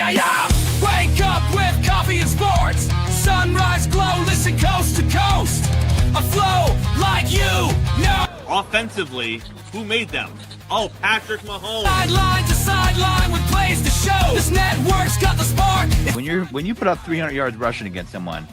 Yeah. Wake up with coffee and sports. Sunrise glow, listen coast to coast. A flow like you know. Offensively, who made them? Oh, Patrick Mahomes. Sideline to sideline with plays to show. This network's got the spark. When you put up 300 yards rushing against someone,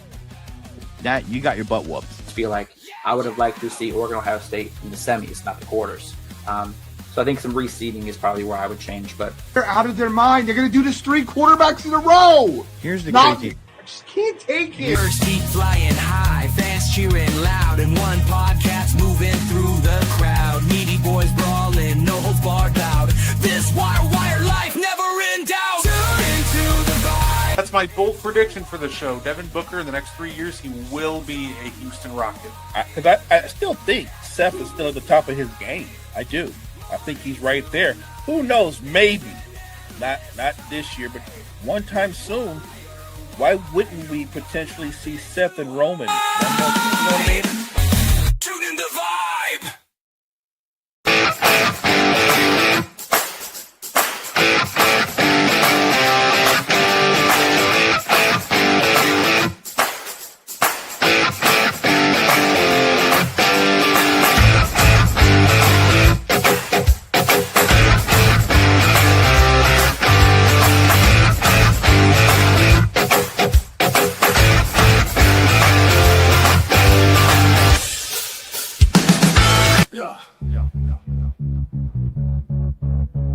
that you got your butt whooped. I feel like I would have liked to see Oregon Ohio State in the semis, not the quarters. So I think some reseeding is probably where I would change. But they're out of their mind. They're going to do this 3 quarterbacks in a row. Here's the crazy. I just can't take it. Birds keep flying high, fans cheering loud, and one podcast moving through the crowd. Meaty Boyz brawling, no holds barred loud. This wire life never in doubt. Tune into the vibe. That's my bold prediction for the show. Devin Booker, in the next 3 years, he will be a Houston Rocket. Because I still think Seth is still at the top of his game. I do. I think he's right there. Who knows? Maybe. Not this year, but one time soon. Why wouldn't we potentially see Seth and Roman? You know what I mean? Tune in the vibe.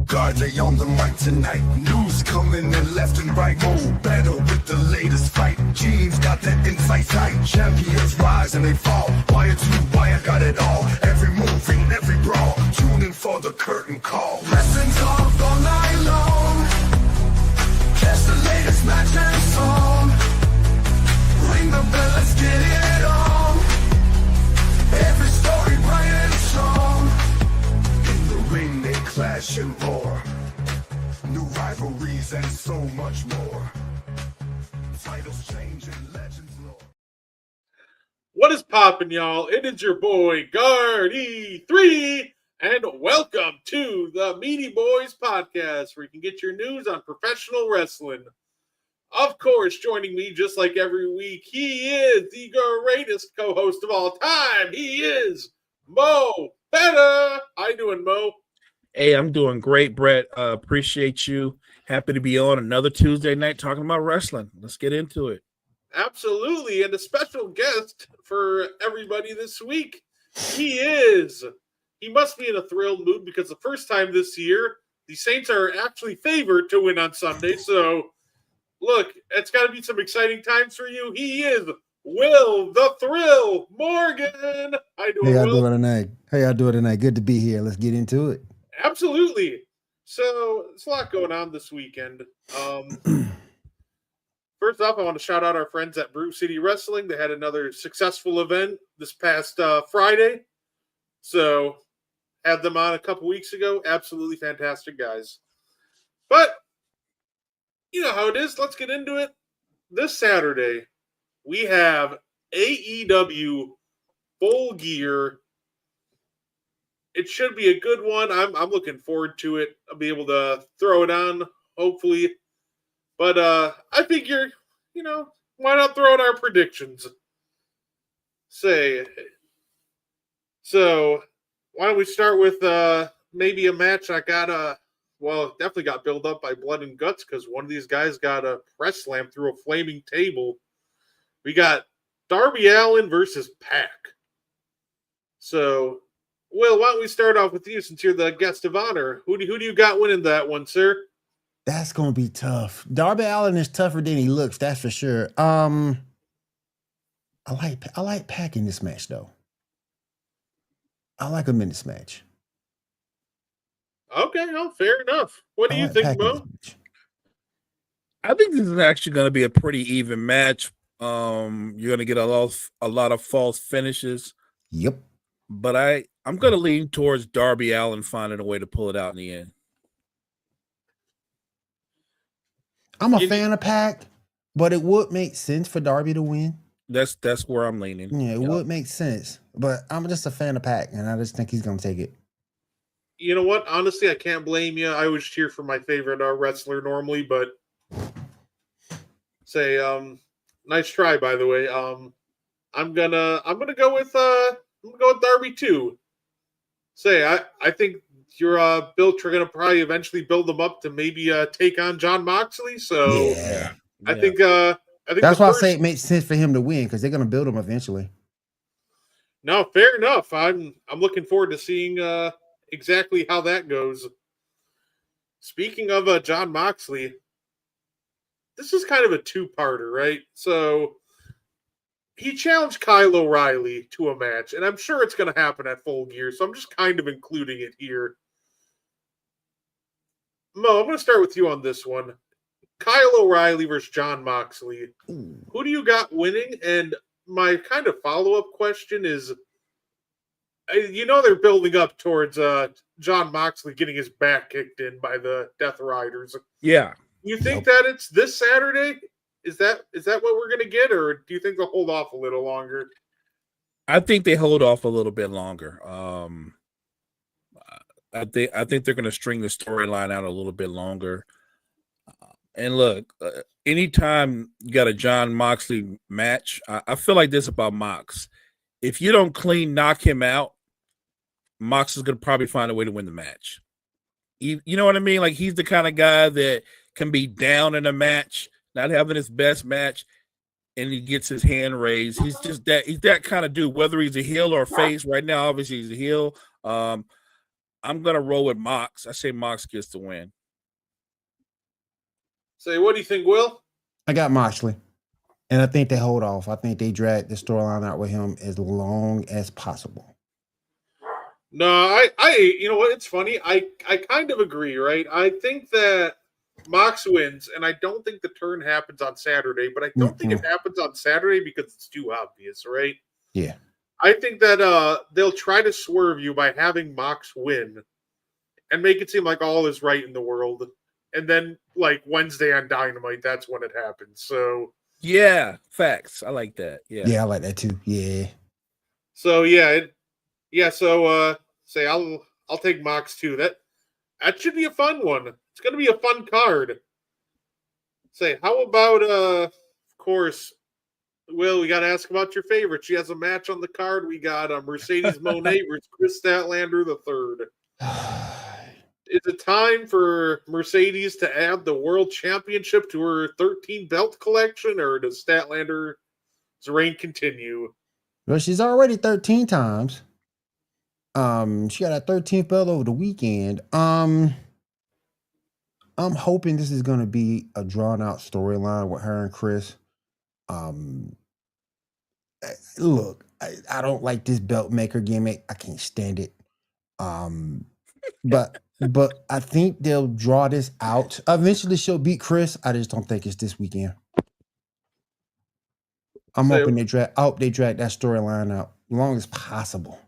Guardly on the mic tonight. News coming in left and right. Move better with the latest fight. Gene's got that insight tight. Champions rise and they fall. Wire to wire, got it all. Every move in every brawl. Tune in for the curtain call. Wrestling talk all night long. Catch the latest match and song. Ring the bell, let's get it on. Every story bright and strong. In the ring they clash and roar. New rivalries and so much more. Titles change and legends lore. What is poppin', y'all? It is your boy, Guardy3, and welcome to the Meaty Boyz podcast, where you can get your news on professional wrestling. Of course, joining me just like every week, he is the greatest co-host of all time. He is Mo Better. How you doing, Mo? Hey, I'm doing great, Brett. Appreciate you. Happy to be on another Tuesday night talking about wrestling. Let's get into it. Absolutely, and a special guest for everybody this week. He must be in a thrilled mood because the first time this year, the Saints are actually favored to win on Sunday. So, look, it's got to be some exciting times for you. He is Will the Thrill Morgan. How you doing, How y'all Will? doing tonight? Good to be here. Let's get into it. Absolutely. So, there's a lot going on this weekend. First off, I want to shout out our friends at Brew City Wrestling. They had another successful event this past Friday. So, had them on a couple weeks ago. Absolutely fantastic guys. But, you know how it is. Let's get into it. This Saturday, we have AEW Full Gear. It should be a good one. I'm looking forward to it. I'll be able to throw it on, hopefully. But I figure, why not throw out our predictions? So why don't we start with maybe a match I got definitely got built up by blood and guts because one of these guys got a press slam through a flaming table. We got Darby Allin versus Pac. So, Will, why don't we start off with you since you're the guest of honor? Who do you got winning that one, sir? That's gonna be tough. Darby Allin is tougher than he looks, that's for sure. I like Pac in this match though. I like him in this match. Okay, well, fair enough. What do you think, Mo? I think this is actually going to be a pretty even match. You're going to get a lot of false finishes. Yep. But I'm going to lean towards Darby Allin finding a way to pull it out in the end. I'm a fan of Pac, but it would make sense for Darby to win. That's where I'm leaning. Yeah, it would make sense. But I'm just a fan of Pac, and I just think he's gonna take it. You know what? Honestly, I can't blame you. I always cheer for my favorite wrestler normally, but say, nice try, by the way. I'm gonna go with Darby too. Say, I think your build are gonna probably eventually build them up to maybe take on John Moxley. So Yeah. I think That's why I say it makes sense for him to win because they're gonna build him eventually. No, fair enough. I'm looking forward to seeing exactly how that goes. Speaking of John Moxley, this is kind of a two-parter, right? So he challenged Kyle O'Reilly to a match, and I'm sure it's going to happen at Full Gear, so I'm just kind of including it here. Mo, I'm going to start with you on this one. Kyle O'Reilly versus John Moxley. Who do you got winning? And my kind of follow-up question is, they're building up towards John Moxley getting his back kicked in by the Death Riders. Yeah. You think that it's this Saturday? Is that what we're going to get, or do you think they'll hold off a little longer? I think they hold off a little bit longer. I think they're going to string the storyline out a little bit longer. And look, anytime you got a John Moxley match, I feel like this about Mox. If you don't clean knock him out, Mox is going to probably find a way to win the match. You know what I mean? Like, he's the kind of guy that can be down in a match, not having his best match, and he gets his hand raised. He's that kind of dude, whether he's a heel or a face. Right now, obviously, he's a heel. I'm going to roll with Mox. I say Mox gets the win. Say, what do you think, Will? I got Moxley. And I think they hold off. I think they drag the storyline out with him as long as possible. No, I you know what? It's funny. I kind of agree, right? I think that Mox wins, and I don't think the turn happens on Saturday, but I don't think it happens on Saturday because it's too obvious, right? Yeah. I think that they'll try to swerve you by having Mox win and make it seem like all is right in the world. And then, like, Wednesday on Dynamite, that's when it happens. So yeah, facts. I like that. Yeah, I like that too. Yeah. So say I'll take Mox too. That should be a fun one. It's gonna be a fun card. Say, how about of course, Will, we gotta ask about your favorite. She has a match on the card. We got Mercedes Moné versus Chris Statlander III. Is it time for Mercedes to add the world championship to her 13 belt collection, or does Statlander's reign continue? Well, she's already 13 times. She got a 13th belt over the weekend. I'm hoping this is going to be a drawn out storyline with her and Chris. Look, I don't like this belt maker gimmick. I can't stand it. But I think they'll draw this out. Eventually she'll beat Chris. I just don't think it's this weekend. I'm hoping they drag that storyline out as long as possible.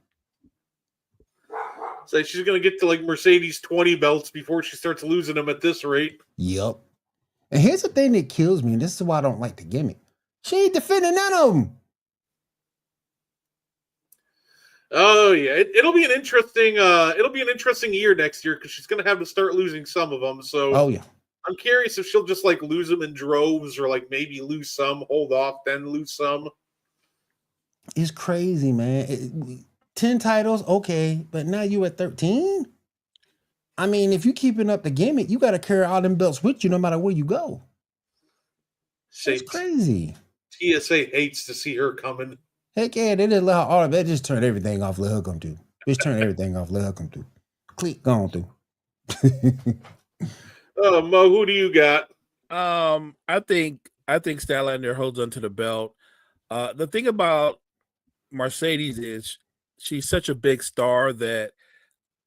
So she's going to get to like Mercedes 20 belts before she starts losing them at this rate. Yep. And here's the thing that kills me, and this is why I don't like the gimmick. She ain't defending none of them. Oh yeah, it'll be an interesting year next year because she's going to have to start losing some of them. So oh yeah, I'm curious if she'll just like lose them in droves or like maybe lose some, hold off, then lose some. It's crazy, man. 10 titles, okay, but now you at 13? I mean, if you keeping up the gimmick, you got to carry all them belts with you no matter where you go. It's crazy. TSA hates to see her coming. Heck yeah, they just let her all of it. Just turn everything off, let her come through. Just turn everything off, let her come through. Click, go on through. Mo, who do you got? I think Statlander holds onto the belt. The thing about Mercedes is she's such a big star that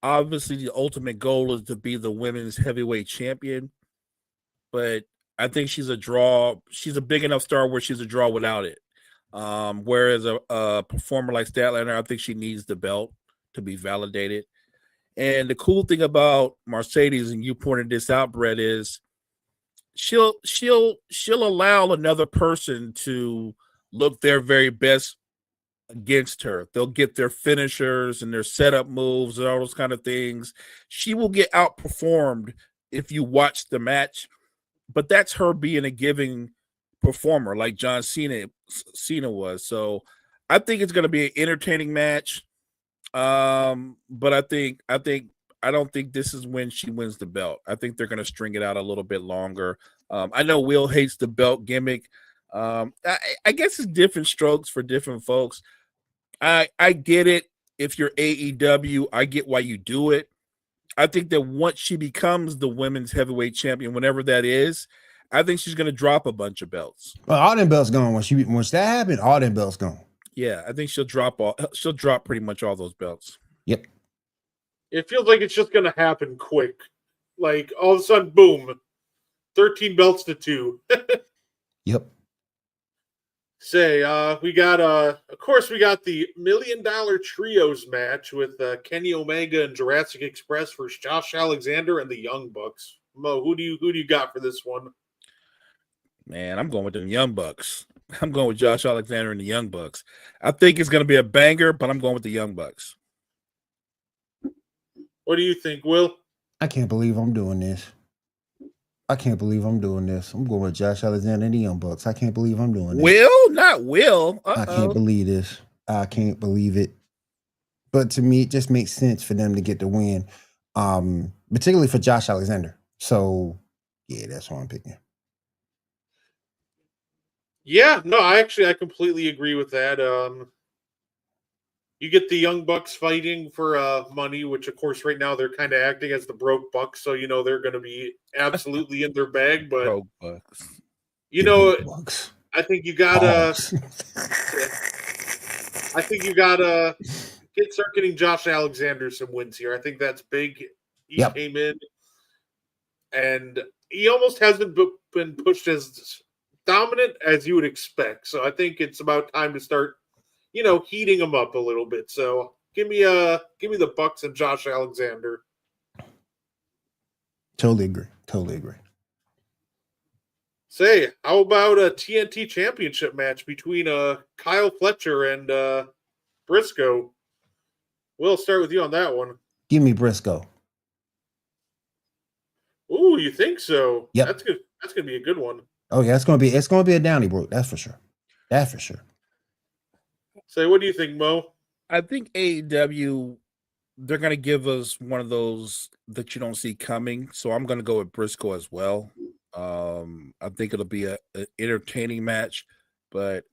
obviously the ultimate goal is to be the women's heavyweight champion. But I think she's a draw. She's a big enough star where she's a draw without it. Whereas a performer like Statlander, I think she needs the belt to be validated. And the cool thing about Mercedes, and you pointed this out, Brett, is she'll allow another person to look their very best against her. They'll get their finishers and their setup moves and all those kind of things. She will get outperformed if you watch the match, but that's her being a giving performer like John Cena was. So I think it's going to be an entertaining match. But I don't think this is when she wins the belt. I think they're going to string it out a little bit longer. I know Will hates the belt gimmick. I guess it's different strokes for different folks. I get it. If you're AEW, I get why you do it. I think that once she becomes the women's heavyweight champion, whenever that is, I think she's going to drop a bunch of belts. Well, all them belts gone once that happened. All them belts gone. Yeah, I think she'll drop pretty much all those belts. Yep. It feels like it's just going to happen quick. Like all of a sudden, boom, 13 belts to 2. Yep. Say, we got of course we got the $1 Million Trios match with Kenny Omega and Jurassic Express versus Josh Alexander and the Young Bucks. Mo, who do you got for this one? Man, I'm going with the Young Bucks. I'm going with Josh Alexander and the Young Bucks. I think it's going to be a banger, but I'm going with the Young Bucks. What do you think, Will? I can't believe I'm doing this. I'm going with Josh Alexander and the Young Bucks. I can't believe I'm doing this. Will? Not Will. I can't believe this. I can't believe it. But to me, it just makes sense for them to get the win, particularly for Josh Alexander. So, yeah, that's what I'm picking. Yeah, no, I completely agree with that. You get the Young Bucks fighting for money, which of course right now they're kind of acting as the broke Bucks, so they're going to be absolutely in their bag. But broke Bucks. Bucks. I think you gotta. I think you gotta start getting Josh Alexander some wins here. I think that's big. He came in, and he almost hasn't been pushed as dominant as you would expect. So I think it's about time to start, heating them up a little bit. So give me the Bucks and Josh Alexander. Totally agree. Say, how about a TNT Championship match between Kyle Fletcher and Briscoe? We'll start with you on that one. Give me Briscoe. Ooh, you think so? Yep. That's good. That's gonna be a good one. Oh yeah, it's gonna be a Donnybrook. That's for sure. Say, what do you think, Mo? I think AEW, they're going to give us one of those that you don't see coming. So I'm going to go with Briscoe as well. I think it'll be an entertaining match. But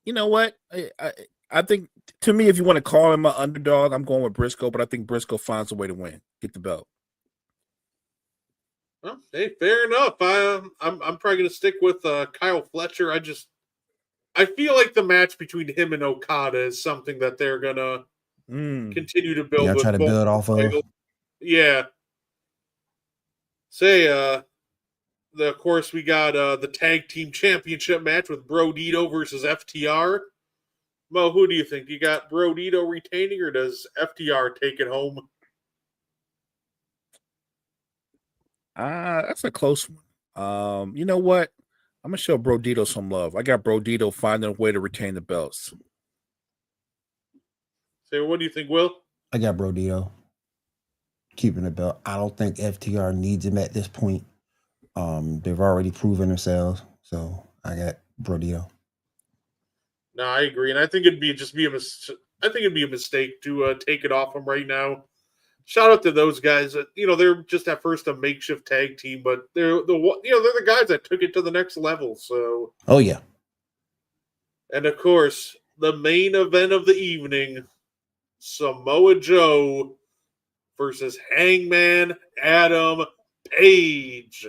you know what? I think, to me, if you want to call him an underdog, I'm going with Briscoe. But I think Briscoe finds a way to win, get the belt. Well, hey, fair enough. I'm probably going to stick with Kyle Fletcher. I feel like the match between him and Okada is something that they're gonna continue to build. Try to build off of. Yeah. Say, of course, we got the tag team championship match with Bro Dito versus FTR. Mo, who do you think? You got Bro Dito retaining, or does FTR take it home? That's a close one. You know what? I'm going to show Bro Dito some love. I got Bro Dito finding a way to retain the belts. So what do you think, Will? I got Bro Dito keeping the belt. I don't think FTR needs him at this point. They've already proven themselves. So I got Bro Dito. No, I agree. And I think it'd be a mistake to take it off him right now. Shout out to those guys. They're just at first a makeshift tag team, but they're the guys that took it to the next level. So, oh yeah. And of course, the main event of the evening: Samoa Joe versus Hangman Adam Page.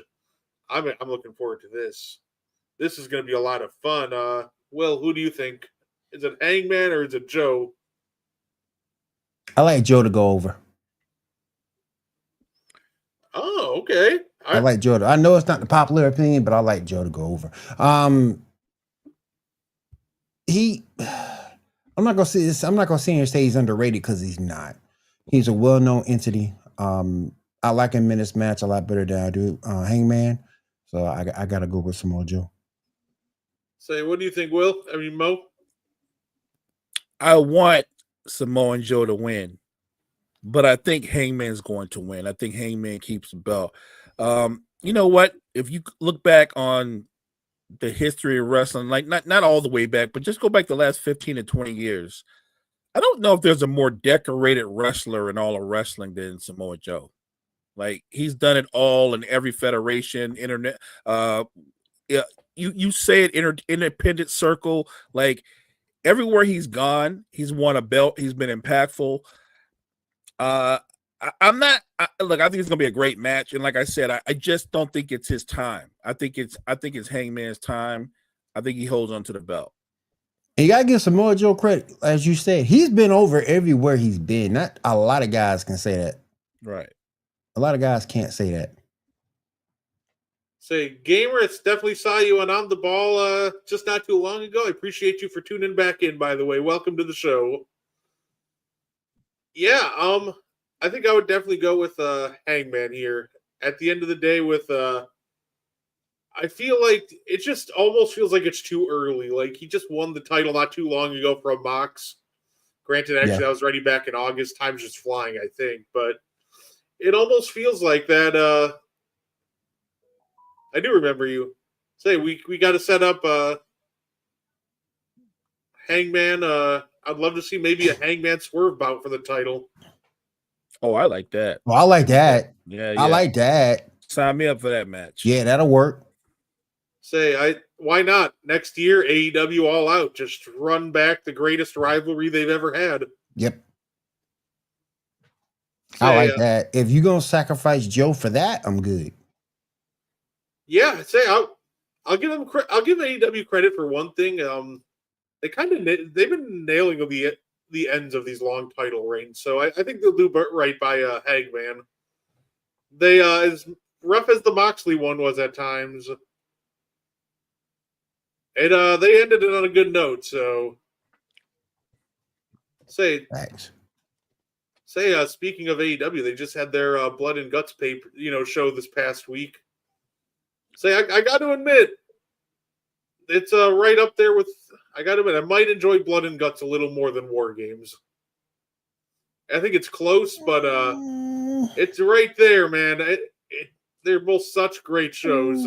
I'm looking forward to this. This is going to be a lot of fun. Will, who do you think? Is it Hangman or is it Joe? I like Joe to go over. Oh, okay. I like Joe. I know it's not the popular opinion, but I like Joe to go over. I'm not gonna say this. I'm not gonna sit here and say he's underrated because he's not. He's a well-known entity. I like him in this match a lot better than I do Hangman. So I gotta go with Samoa Joe. Say, what do you think, Will? I mean, Mo? I want Samoan Joe to win, but I think Hangman's going to win. I think Hangman keeps the belt. You know what? If you look back on the history of wrestling, like not all the way back, but just go back the last 15 to 20 years. I don't know if there's a more decorated wrestler in all of wrestling than Samoa Joe. Like, he's done it all in every federation, internet. Yeah, you say it, independent circle. Like, everywhere he's gone, he's won a belt. He's been impactful. Look, I think it's gonna be a great match, and like I said, I just don't think it's his time. I think it's Hangman's time. I think he holds on to the belt. And you gotta give Samoa Joe credit, as you said. He's been over everywhere he's been. Not a lot of guys can say that. Right. A lot of guys can't say that. Say, Gamer, it's definitely saw you on the ball just not too long ago. I appreciate you for tuning back in, by the way. Welcome to the show. Yeah, I think I would definitely go with Hangman here. At the end of the day, with I feel like it just almost feels like it's too early. Like, he just won the title not too long ago from Mox. Granted, actually, that was already back in August. Time's just flying, I think. But it almost feels like that. I do remember you. Say, we got to set up Hangman. I'd love to see maybe a Hangman swerve bout for the title. Oh, I like that. Well, I like that. Yeah. I like that. Sign me up for that match. Yeah, that'll work. Say, why not? Next year, AEW All Out. Just run back the greatest rivalry they've ever had. Yep. Say, I like that. If you're gonna sacrifice Joe for that, I'm good. Yeah, say I'll give them. I'll give AEW credit for one thing. They've been nailing the ends of these long title reigns, so I think they'll do right by Hangman. They as rough as the Moxley one was at times, and they ended it on a good note. So, Thanks. Speaking of AEW, they just had their Blood and Guts show this past week. I got to admit, it's right up there with. I got to admit, I might enjoy Blood and Guts a little more than War Games. I think it's close, but it's right there, man. They're both such great shows.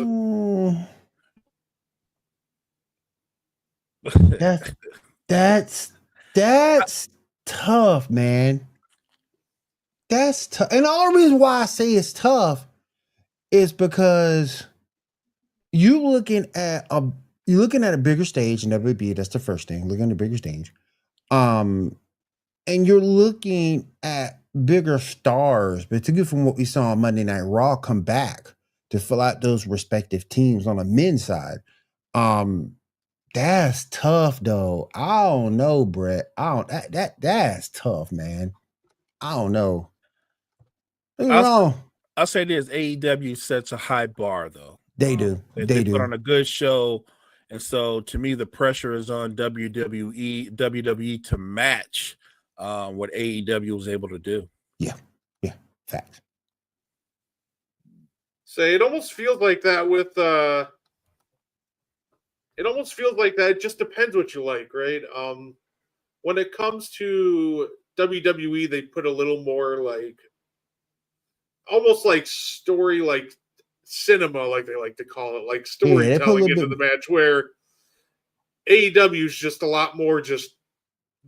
That's tough, man. That's tough. And the only reason why I say it's tough is because you're looking at a bigger stage in WWE. That's the first thing. Looking at a bigger stage. And you're looking at bigger stars, particularly from what we saw on Monday Night Raw, come back to fill out those respective teams on the men's side. That's tough though. I don't know, Brett. That's tough, man. I don't know. I'll say this: AEW sets a high bar, though. They do. They put on a good show, and so to me, the pressure is on WWE to match what AEW was able to do. Yeah, fact. It almost feels like that with. It almost feels like that. It just depends what you like, right? When it comes to WWE, they put a little more like, almost like story, like cinema, like they like to call it, like storytelling into the match, where AEW is just a lot more just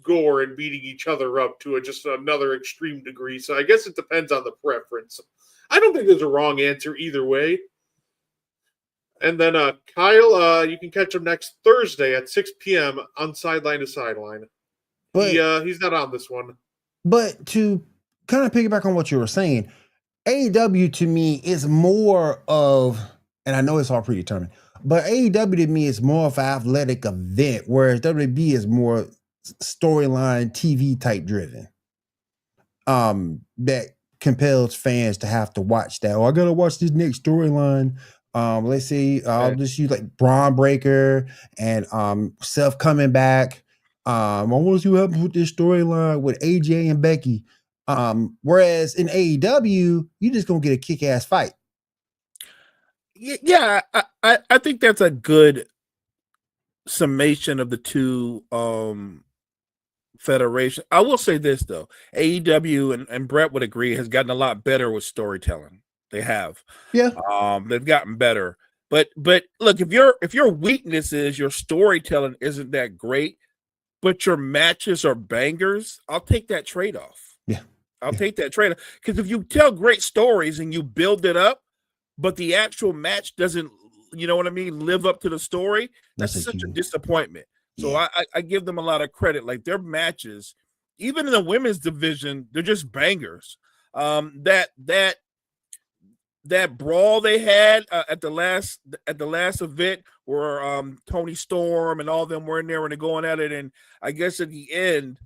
gore and beating each other up to just another extreme degree. So I guess it depends on the preference. I don't think there's a wrong answer either way. And then Kyle, you can catch him next Thursday at 6 p.m. on Sideline to Sideline. But he's not on this one. But to kind of piggyback on what you were saying, AEW to me is more of, and I know it's all predetermined, but AEW to me is more of an athletic event, whereas WWE is more storyline TV type driven. That compels fans to have to watch that. Oh, I gotta watch this next storyline. Let's see, I'll just use like Braun Breaker and Seth coming back. I want to see what happens with this storyline with AJ and Becky. Whereas in AEW, you just gonna get a kick-ass fight. Yeah, I think that's a good summation of the two federation. I will say this though, AEW and Brett would agree has gotten a lot better with storytelling. They have. Yeah. They've gotten better. But look, if your weakness is your storytelling isn't that great, but your matches are bangers, I'll take that trade-off. Yeah. I'll take that trade-off. Because if you tell great stories and you build it up, but the actual match doesn't, you know what I mean, live up to the story, that's such a disappointment. So I give them a lot of credit. Like their matches, even in the women's division, they're just bangers. That brawl they had at the last event where Tony Storm and all of them were in there and they're going at it, and I guess at the end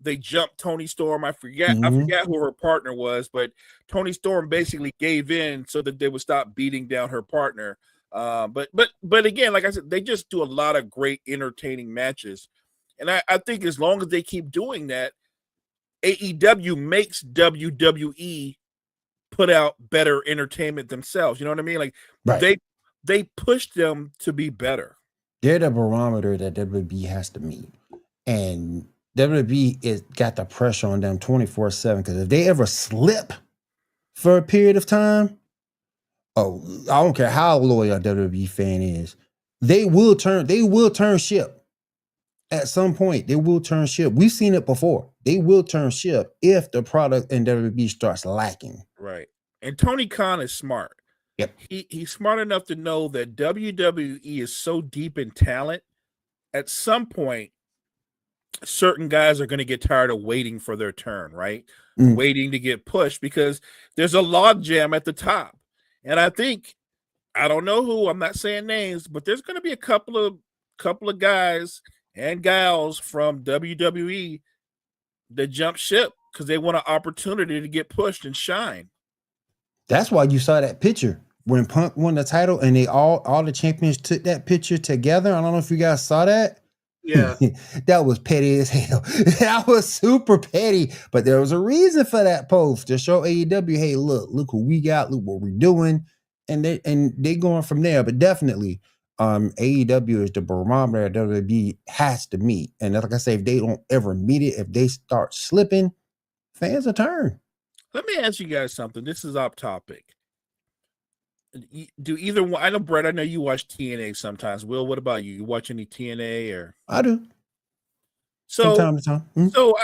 they jumped Tony Storm. I forget who her partner was, but Tony Storm basically gave in so that they would stop beating down her partner. But again, like I said, they just do a lot of great entertaining matches, and I think as long as they keep doing that, AEW makes WWE put out better entertainment themselves. You know what I mean? Like they push them to be better. They're the barometer that WWE has to meet. And WWE is got the pressure on them 24/7. Because if they ever slip for a period of time, I don't care how loyal a WWE fan is, they will turn ship. At some point, they will turn ship. We've seen it before. They will turn ship if the product in WWE starts lacking. Right. And Tony Khan is smart. Yep. He's smart enough to know that WWE is so deep in talent. At some point, certain guys are going to get tired of waiting for their turn, right? Waiting to get pushed because there's a logjam at the top. And I think, I don't know who, I'm not saying names, but there's going to be a couple of guys and gals from WWE that jump ship because they want an opportunity to get pushed and shine. That's why you saw that picture when Punk won the title and they all the champions took that picture together. I don't know if you guys saw that. Yeah. That was petty as hell. That was super petty, but there was a reason for that post to show AEW, hey, look who we got, look what we're doing, and they going from there. But definitely, AEW is the barometer that WWE has to meet, and like I say, if they don't ever meet it, if they start slipping, fans will turn. Let me ask you guys something. This is off topic. Do either one? I know, Brett, I know you watch TNA sometimes. Will, what about you? You watch any TNA or? I do. So, from time to time. Mm-hmm. So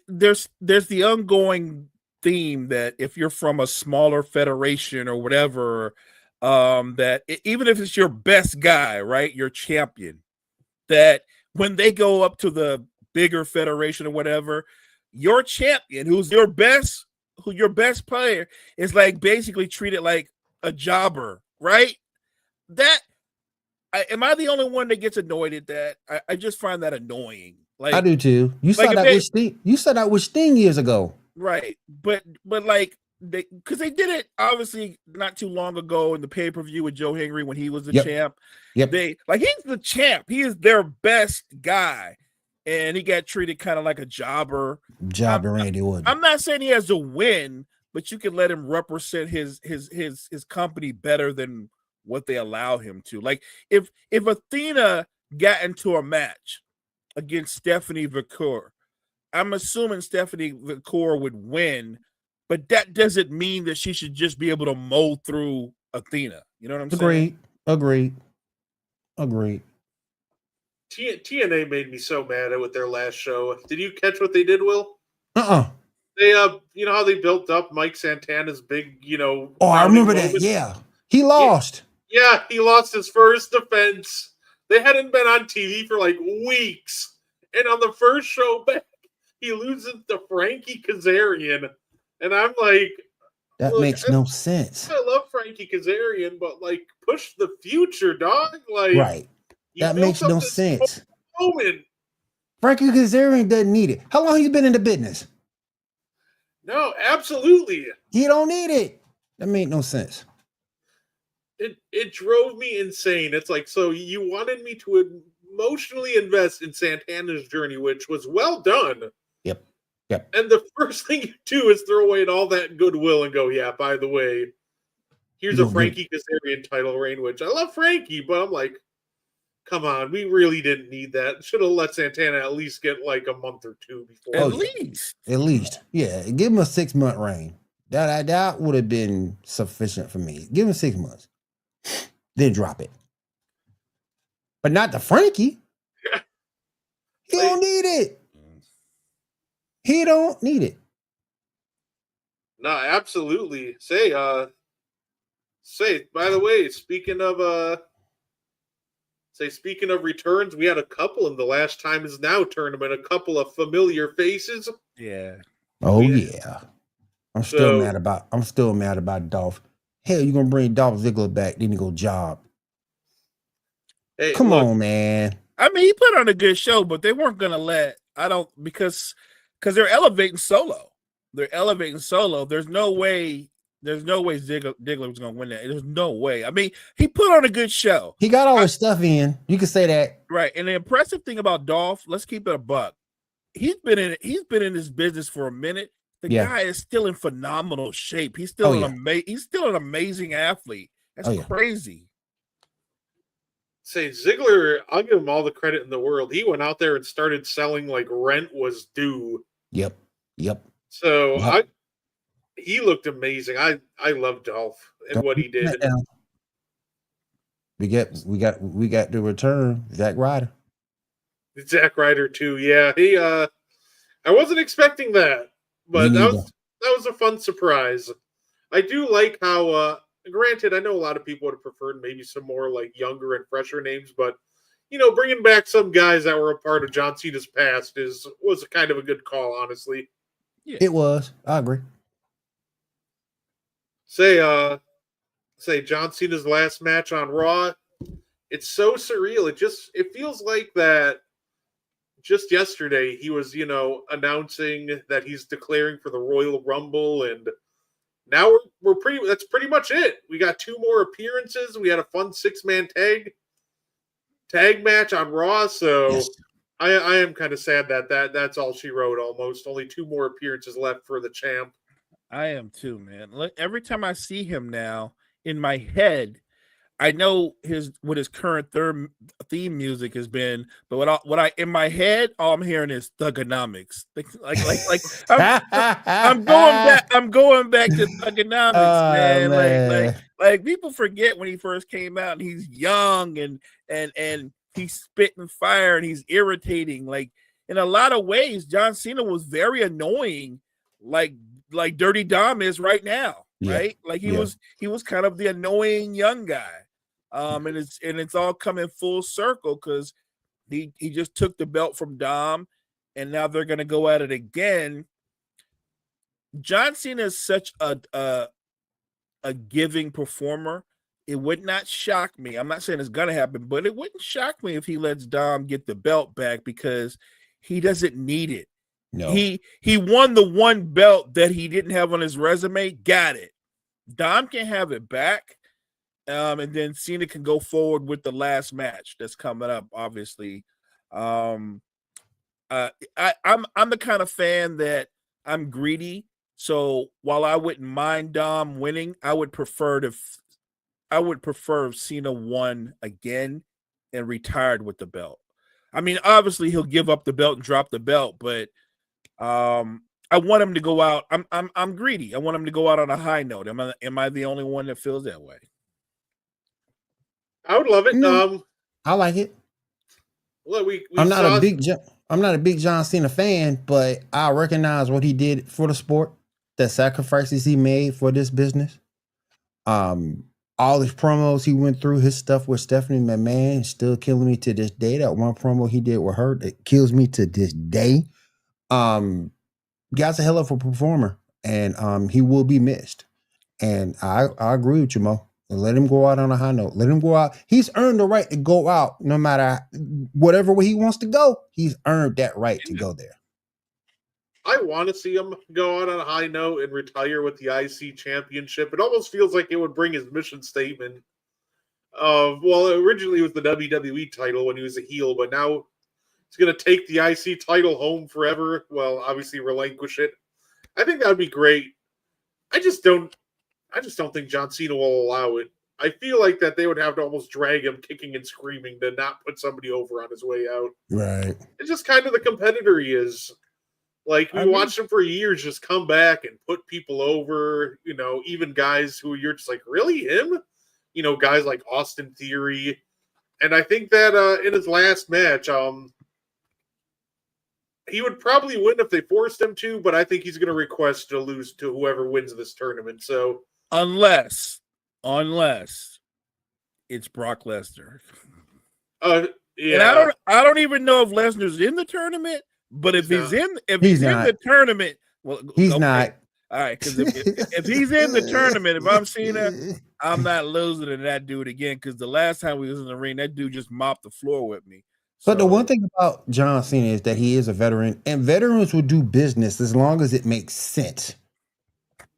there's the ongoing theme that if you're from a smaller federation or whatever, that even if it's your best guy, right, your champion, that when they go up to the bigger federation or whatever, your champion, who's your best player, is like basically treated like a jobber, right? Am I the only one that gets annoyed at that? I just find that annoying. Like I do too. You saw that with Sting. You saw that with Sting years ago, right? But like because they did it obviously not too long ago in the pay-per-view with Joe Henry when he was the champ. Yep. He's the champ. He is their best guy, and he got treated kind of like a jobber. Randy Orton. I'm not saying he has to win, but you can let him represent his company better than what they allow him to. Like if Athena got into a match against Stephanie Vacour, I'm assuming Stephanie Vacour would win, but that doesn't mean that she should just be able to mow through Athena. You know what I'm saying? Agreed. TNA made me so mad with their last show. Did you catch what they did, Will? They you know how they built up Mike Santana's big, I remember that. Yeah. He lost. Yeah, he lost his first defense. They hadn't been on TV for like weeks. And on the first show back, he loses to Frankie Kazarian. And I'm like, that makes no sense. I love Frankie Kazarian, but like push the future, dog. Like right. That makes no sense. Moment. Frankie Kazarian doesn't need it. How long he been in the business? No, absolutely. He don't need it. That made no sense. It drove me insane. It's like, so you wanted me to emotionally invest in Santana's journey, which was well done. Yep. And the first thing you do is throw away all that goodwill and go, yeah, by the way, here's a Frankie Kazarian title reign, which I love Frankie, but I'm like, come on, we really didn't need that. Should have let Santana at least get like a month or two before. At least. At least. Yeah. Give him a 6-month reign. That would have been sufficient for me. Give him 6 months. Then drop it. But not the Frankie. He don't need it. He don't need it. No, absolutely. Say, by the way, speaking of returns, we had a couple in the Last Time Is Now tournament, a couple of familiar faces. Yeah. Oh yeah. I'm still mad about Dolph. Hell, you gonna bring Dolph Ziggler back, then he go job. Hey, Come look, on, man. I mean, he put on a good show, but they weren't gonna let. Because they're elevating Solo. They're elevating Solo. There's no way Ziggler was gonna win that. There's no way. I mean, he put on a good show. He got all his stuff in. You can say that. Right. And the impressive thing about Dolph, let's keep it a buck. He's been in this business for a minute. The guy is still in phenomenal shape. He's still he's still an amazing athlete. That's crazy. Say Ziggler, I'll give him all the credit in the world. He went out there and started selling like rent was due. Yep. So he looked amazing. I love Dolph and what he did. We got the return, Zack Ryder. Zack Ryder too. Yeah, he I wasn't expecting that, but that was a fun surprise. I do like how granted, I know a lot of people would have preferred maybe some more like younger and fresher names, but bringing back some guys that were a part of John Cena's past was a kind of a good call, honestly. Yeah. It was. I agree. Say John Cena's last match on Raw. It's so surreal. It feels like that just yesterday he was, announcing that he's declaring for the Royal Rumble, and now that's pretty much it. We got 2 more appearances. We had a fun 6-man tag match on Raw, so yes. I am kind of sad that's all she wrote almost. Only 2 more appearances left for the champ. I am too, man. Look, every time I see him now in my head, I know what his current theme music has been, but what I in my head, all I'm hearing is Thugonomics. Like I'm going back to Thugonomics, man. Like people forget when he first came out and he's young and he's spitting fire and he's irritating. Like in a lot of ways, John Cena was very annoying, like Dirty Dom is right now, right? Like he was kind of the annoying young guy. And it's all coming full circle because he just took the belt from Dom, and now they're gonna go at it again. John Cena is such a giving performer. It would not shock me. I'm not saying it's gonna happen, but it wouldn't shock me if he lets Dom get the belt back because he doesn't need it. No. He won the one belt that he didn't have on his resume. Got it. Dom can have it back. And then Cena can go forward with the last match that's coming up, obviously. I'm the kind of fan that I'm greedy. So while I wouldn't mind Dom winning, I would prefer if Cena won again and retired with the belt. I mean, obviously he'll give up the belt and drop the belt, but I want him to go out. I'm greedy. I want him to go out on a high note. Am I the only one that feels that way? I would love it. I like it. Look, I'm not a big John Cena fan, but I recognize what he did for the sport, the sacrifices he made for this business. All his promos he went through, his stuff with Stephanie McMahon is still killing me to this day. That one promo he did with her that kills me to this day. Guy's a hell of a performer, and he will be missed. And I agree with you, Mo. Let him go out on a high note. Let him go out. He's earned the right to go out no matter whatever way he wants to go. He's earned that right to go there. I want to see him go out on a high note and retire with the IC championship. It almost feels like it would bring his mission statement of, well, originally it was the WWE title when he was a heel, but now he's going to take the IC title home forever. Well, obviously relinquish it. I think that would be great. I just don't think John Cena will allow it. I feel like that they would have to almost drag him kicking and screaming to not put somebody over on his way out. Right. It's just kind of the competitor he is. Like, we watched him for years just come back and put people over, even guys who you're just like, really, him? Guys like Austin Theory. And I think that in his last match, he would probably win if they forced him to, but I think he's going to request to lose to whoever wins this tournament. So unless it's Brock Lesnar. Yeah. And I don't even know if Lesnar's in the tournament, but if he's in the tournament, well, he's not. All right, because if he's in the tournament, if I'm Cena, I'm not losing to that dude again. Because the last time we was in the ring, that dude just mopped the floor with me. But the one thing about John Cena is that he is a veteran, and veterans will do business as long as it makes sense.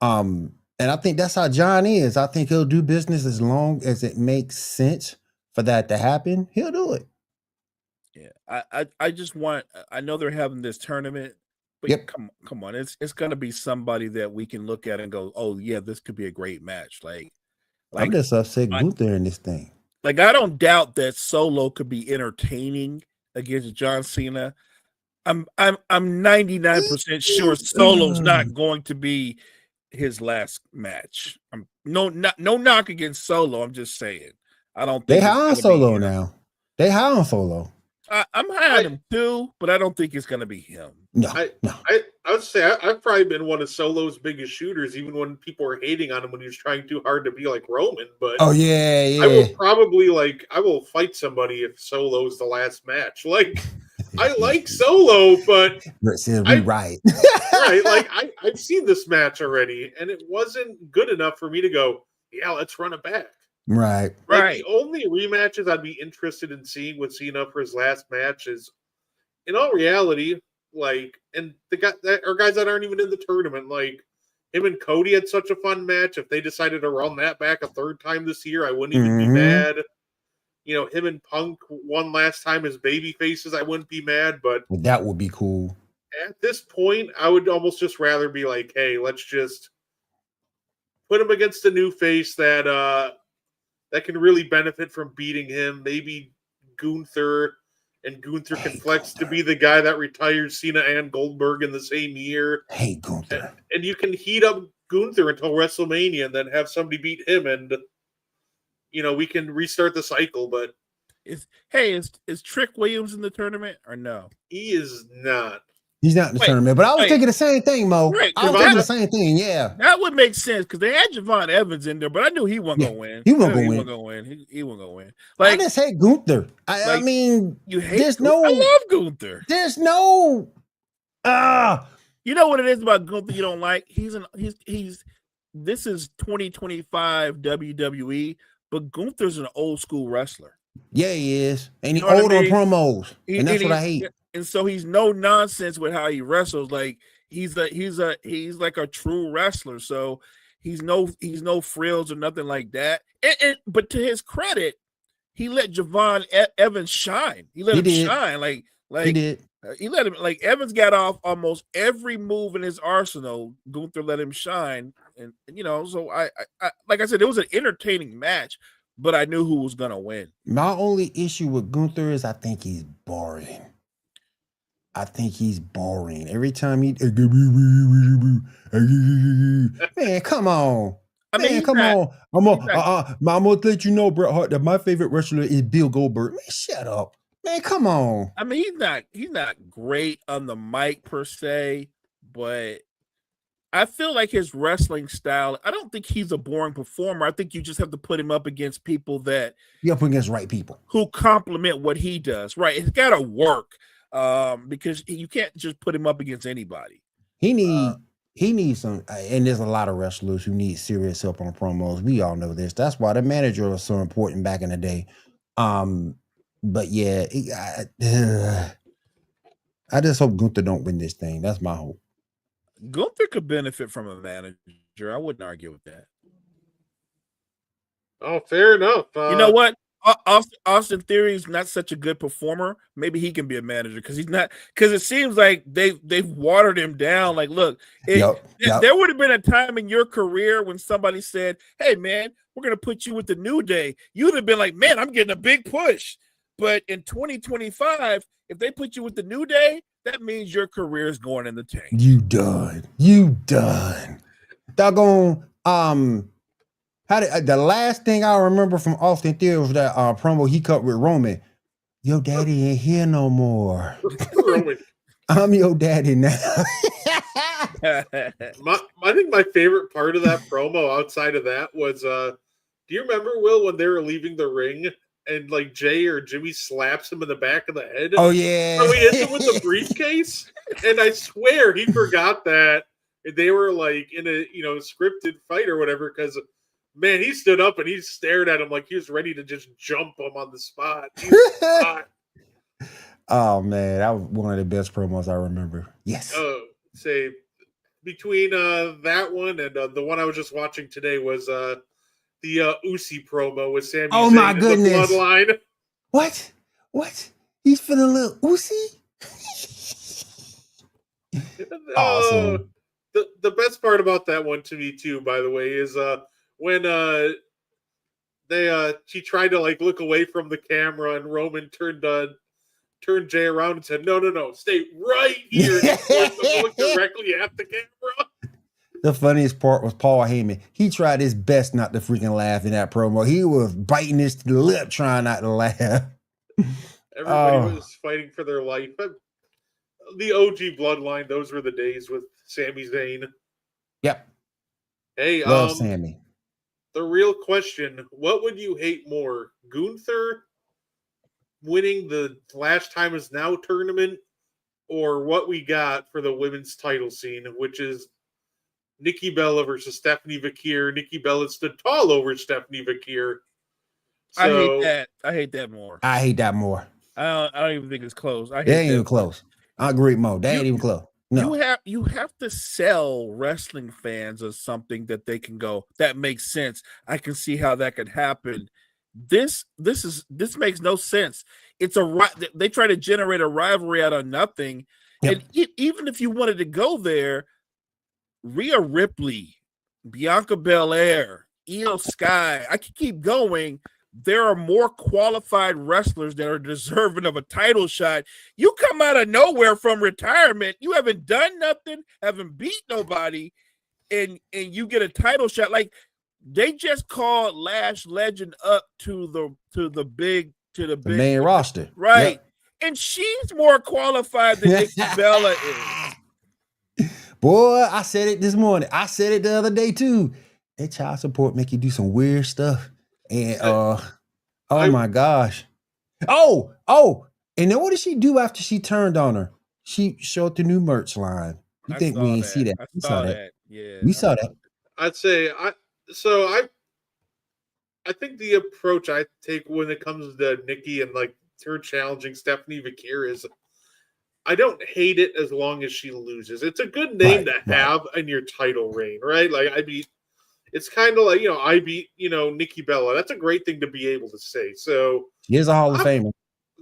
And I think that's how John is. I think he'll do business as long as it makes sense for that to happen. He'll do it. Yeah, I just want. I know they're having this tournament, but come on, it's gonna be somebody that we can look at and go, oh yeah, this could be a great match. Like I'm just upset Gunther in this thing. Like, I don't doubt that Solo could be entertaining against John Cena. I'm 99% sure Solo's not going to be his last match. No knock against Solo. I'm just saying. I don't think they high on Solo now. They high on Solo. I'm high on him too, but I don't think it's going to be him. No. I would say I've probably been one of Solo's biggest shooters, even when people were hating on him when he was trying too hard to be like Roman. But oh yeah. I will probably I will fight somebody if Solo's the last match. Like, I like Solo, but right. Right, like I've seen this match already, and it wasn't good enough for me to go, yeah, let's run it back. Right. The only rematches I'd be interested in seeing with Cena for his last match is, in all reality, and the guys that aren't even in the tournament, like him and Cody had such a fun match. If they decided to run that back a third time this year, I wouldn't even be mad. Him and Punk won last time as baby faces, I wouldn't be mad, but that would be cool. At this point, I would almost just rather be like, hey, let's just put him against a new face that can really benefit from beating him. Maybe Gunther, and Gunther can flex to be the guy that retires Cena and Goldberg in the same year. Hey, Gunther. And you can heat up Gunther until WrestleMania and then have somebody beat him, and we can restart the cycle. But is Trick Williams in the tournament or no? He is not. He's not in the tournament, but I was thinking the same thing, Mo. Right, I was thinking the same thing, yeah. That would make sense because they had Javon Evans in there, but I knew he wasn't gonna win. He wasn't gonna win. He wasn't gonna win. I just hate Gunther. I mean, you hate. There's no. I love Gunther. There's no. You know what it is about Gunther you don't like? He's. This is 2025 WWE, but Gunther's an old school wrestler. Yeah, he is, and he's old on promos, and that's what I hate. And so he's no nonsense with how he wrestles. Like he's like a true wrestler. So he's no frills or nothing like that. But to his credit, he let Javon Evans shine. He let him shine. Like he did. He let him, like, Evans got off almost every move in his arsenal. Gunther let him shine, and so I like I said, it was an entertaining match, but I knew who was gonna win. My only issue with Gunther is I think he's boring. Every time he man, come on. I mean, come on. I'm gonna let you know, Bret Hart, that my favorite wrestler is Bill Goldberg. Man, shut up. Man, come on. I mean, he's not great on the mic per se, but I feel like his wrestling style, I don't think he's a boring performer. I think you just have to put him up against people that you up against right people who complement what he does. Right. It's gotta work. Because you can't just put him up against anybody. He needs some, and there's a lot of wrestlers who need serious help on promos. We all know this. That's why the manager was so important back in the day. But yeah, I just hope Gunther don't win this thing. That's my hope. Gunther could benefit from a manager. I wouldn't argue with that. Oh, fair enough. You know what? Austin Theory is not such a good performer. Maybe he can be a manager because he's not. Because it seems like they've watered him down. Like, look, there would have been a time in your career when somebody said, "Hey, man, we're going to put you with the New Day." You'd have been like, "Man, I'm getting a big push." But in 2025, if they put you with the New Day, that means your career is going in the tank. You done. Doggone. The last thing I remember from Austin Theory was that promo he cut with Roman. Your daddy ain't here no more. Roman. I'm your daddy now. I think my favorite part of that promo outside of that was do you remember, Will, when they were leaving the ring and like Jay or Jimmy slaps him in the back of the head? Oh yeah. So he hits him with the briefcase, and I swear he forgot that they were like in a scripted fight or whatever, because man, he stood up and he stared at him like he was ready to just jump him on the spot. Oh man, that was one of the best promos I remember. Yes. Say between that one and the one I was just watching today was the Uzi promo with Sami Oh Zayn my and goodness. the Bloodline. What? He's for the little Uzi? Awesome. The best part about that one to me too, by the way, is when she tried to like look away from the camera and Roman turned Jay around and said, No, stay right here. And he looked directly at the camera. The funniest part was Paul Heyman. He tried his best not to freaking laugh in that promo. He was biting his lip trying not to laugh. Everybody was fighting for their life. The OG Bloodline, those were the days with Sami Zayn. Yep. Hey, Love Sammy. The real question, what would you hate more? Gunther winning the Last Time Is Now tournament, or what we got for the women's title scene, which is Nikki Bella versus Stephanie Vakir. Nikki Bella stood tall over Stephanie Vakir. So, I hate that. I hate that more. I don't even think it's close. That ain't even close. I agree, Mo. That ain't even close. No. You have to sell wrestling fans as something that they can go, that makes sense. I can see how that could happen. This makes no sense. They try to generate a rivalry out of nothing. Yep. And even if you wanted to go there, Rhea Ripley, Bianca Belair, Io Sky, I could keep going. There are more qualified wrestlers that are deserving of a title shot. You come out of nowhere from retirement. You haven't done nothing, haven't beat nobody, and you get a title shot. Like, they just called Lash Legend up to the big main roster, right? Yep. And she's more qualified than Nikki Bella is. Boy, I said it this morning. I said it the other day too. That child support make you do some weird stuff. And my gosh. Oh, and then what did she do after she turned on her? She showed the new merch line. You think we ain't see that? We saw that. Yeah. We saw that. I'd say I think the approach I take when it comes to Nikki and like her challenging Stephanie Vakir is I don't hate it as long as she loses. It's a good name to have in your title reign, right? Like it's kind of like, I beat, Nikki Bella. That's a great thing to be able to say. So she is a Hall of Famer.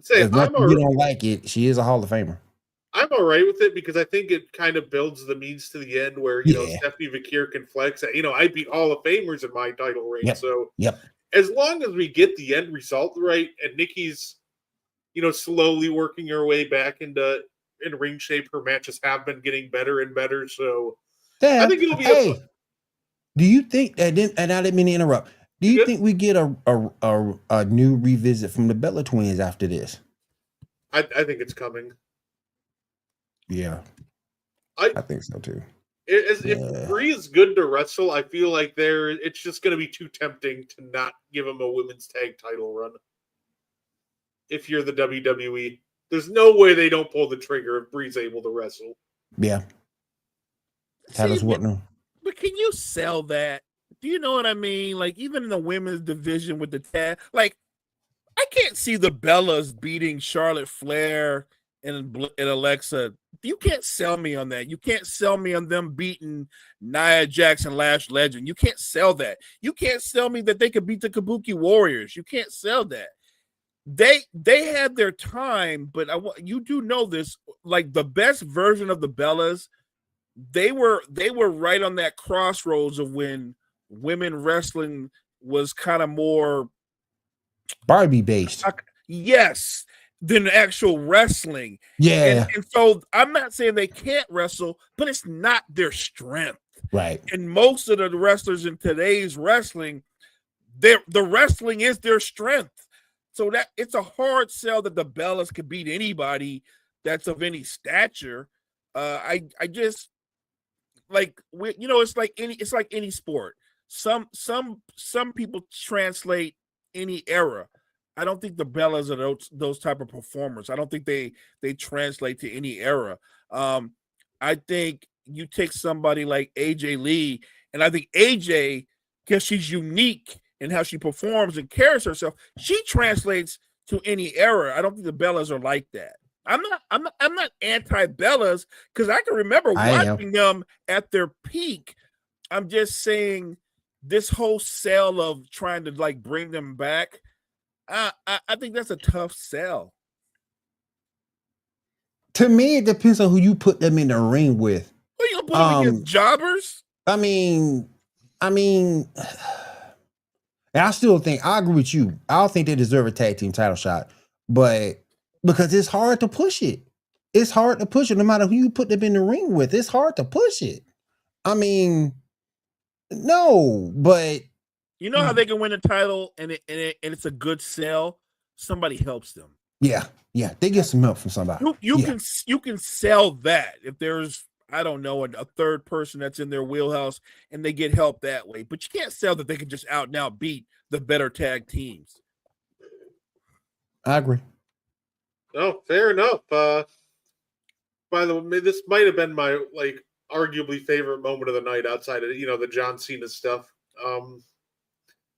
Say, you don't like it, she is a Hall of Famer. I'm all right with it because I think it kind of builds the means to the end where, Stephanie Vakir can flex that, I beat Hall of Famers in my title reign. Yep. So yep. As long as we get the end result right and Nikki's, slowly working her way back in ring shape, her matches have been getting better and better. So I think it'll be do you think and I didn't mean to interrupt. Do you think we get a new revisit from the Bella twins after this? I think it's coming. Yeah. I think so too. If Brie is good to wrestle, I feel like it's just going to be too tempting to not give him a women's tag title run. If you're the WWE, there's no way they don't pull the trigger if Brie's able to wrestle. Yeah. But can you sell that? Do you know what I mean? Like, even in the women's division with the tag, like, I can't see the Bellas beating Charlotte Flair and Alexa, you can't sell me on that. You can't sell me on them beating Nia Jax and Lash Legend. You can't sell that. You can't sell me that they could beat the Kabuki Warriors. You can't sell that. They had their time, but you do know this. Like the best version of the Bellas, they were right on that crossroads of when women wrestling was kind of more Barbie based. Yes, than actual wrestling. Yeah. And so I'm not saying they can't wrestle, but it's not their strength. Right. And most of the wrestlers in today's wrestling, the wrestling is their strength. So that it's a hard sell that the Bellas could beat anybody that's of any stature. I just like it's like any sport. Some people translate any era. I don't think the Bellas are those type of performers. I don't think they translate to any era. I think you take somebody like AJ Lee, and I think AJ, because she's unique in how she performs and carries herself, she translates to any era. I don't think the Bellas are like that. I'm not anti-Bellas because I can remember watching them at their peak. I'm just saying this whole sell of trying to like bring them back, I think that's a tough sell. To me, it depends on who you put them in the ring with. Who you gonna put them against? Jobbers? I mean, and I still think I agree with you. I don't think they deserve a tag team title shot, but because it's hard to push it. It's hard to push it no matter who you put them in the ring with. It's hard to push it. I mean, no, but you know how they can win a title and it's a good sell? Somebody helps them. Yeah, they get some help from somebody. You can sell that if there's, I don't know, a third person that's in their wheelhouse and they get help that way. But you can't sell that they can just out and out beat the better tag teams. I agree. Oh, fair enough. By the way, this might have been my arguably favorite moment of the night outside of the John Cena stuff.